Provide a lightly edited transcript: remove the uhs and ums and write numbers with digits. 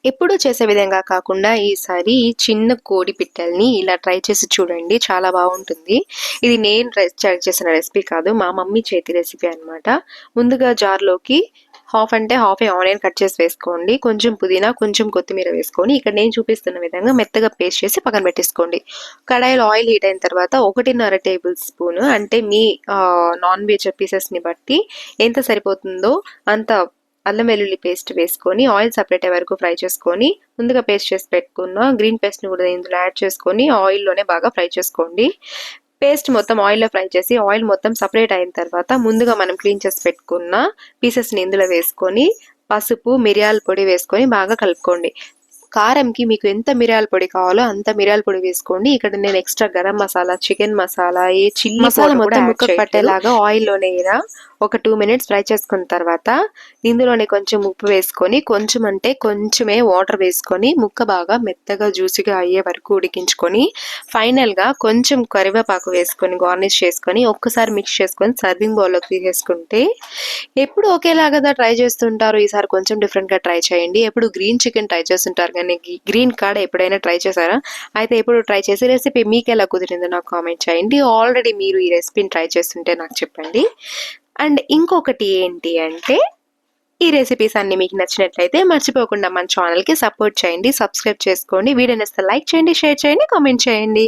ఎప్పుడూ చేసే విధంగా కాకుండా ఈసారి చిన్న కోడి పిట్టల్ని ఇలా ట్రై చేసి చూడండి. చాలా బాగుంటుంది. ఇది నేను ట్రై చేసిన రెసిపీ కాదు. మా మమ్మీ చేతి రెసిపీ అనమాట. ముందుగా జార్‌లోకి హాఫ్ అంటే హాఫే ఆనియన్ కట్ చేసి వేసుకోండి. కొంచెం పుదీనా, కొంచెం కొత్తిమీర వేసుకొని ఇక్కడ నేను చూపిస్తున్న విధంగా మెత్తగా పేస్ట్ చేసి పక్కన పెట్టేసుకోండి. కడాయిలో ఆయిల్ హీట్ అయిన తర్వాత 1.5 టేబుల్ స్పూన్ అంటే మీ నాన్ వెజ్ పీసెస్‌ని బట్టి ఎంత సరిపోతుందో అంత అల్లం వెల్లుల్లి పేస్ట్ వేసుకొని ఆయిల్ సపరేట్ అయ్యే వరకు ఫ్రై చేసుకొని ముందుగా పేస్ట్ చేసి పెట్టుకున్న గ్రీన్ పేస్ట్ని కూడా ఇందులో యాడ్ చేసుకొని ఆయిల్లోనే బాగా ఫ్రై చేసుకోండి. పేస్ట్ మొత్తం ఆయిల్లో ఫ్రై చేసి ఆయిల్ మొత్తం సపరేట్ అయిన తర్వాత ముందుగా మనం క్లీన్ చేసి పెట్టుకున్న పీసెస్ని ఇందులో వేసుకొని పసుపు మిరియాల పొడి వేసుకొని బాగా కలుపుకోండి. కారంకి మీకు ఎంత మిరియాల పొడి కావాలో అంత మిరియాల పొడి వేసుకోండి. ఇక్కడ నేను ఎక్స్ట్రా గరం మసాలా, చికెన్ మసాలా, ఏ చిల్లీ మసాలా మొత్తం ముక్కకు పట్టేలాగా ఆయిల్లోనే ఇలా ఒక 2 మినిట్స్ ఫ్రై చేసుకున్న తర్వాత ఇందులోనే కొంచెం ఉప్పు వేసుకొని కొంచెం అంటే కొంచెమే వాటర్ వేసుకొని ముక్క బాగా మెత్తగా జ్యూసీగా అయ్యే వరకు ఉడికించుకొని ఫైనల్గా కొంచెం కరివేపాకు వేసుకొని గార్నిష్ చేసుకొని ఒక్కసారి మిక్స్ చేసుకొని సర్వింగ్ బౌల్లోకి తీసేసుకుంటే ఎప్పుడు ఒకేలాగా ట్రై చేస్తుంటారు. ఈసారి కొంచెం డిఫరెంట్గా ట్రై చేయండి. ఎప్పుడు గ్రీన్ చికెన్ ట్రై చేస్తుంటారు కానీ గ్రీన్ కార్డ్ ఎప్పుడైనా ట్రై చేశారా? అయితే ఎప్పుడు ట్రై చేసి రెసిపీ మీకు ఎలా కుదిరిందో నాకు కామెంట్ చేయండి. ఆల్రెడీ మీరు ఈ రెసిపీని ట్రై చేస్తుంటే నాకు చెప్పండి. అండ్ ఇంకొకటి ఏంటి అంటే ఈ రెసిపీస్ అన్ని మీకు నచ్చినట్లయితే మర్చిపోకుండా మన ఛానల్కి సపోర్ట్ చేయండి, సబ్స్క్రైబ్ చేసుకోండి. వీడియో నచ్చితే లైక్ చేయండి, షేర్ చేయండి, కామెంట్ చేయండి.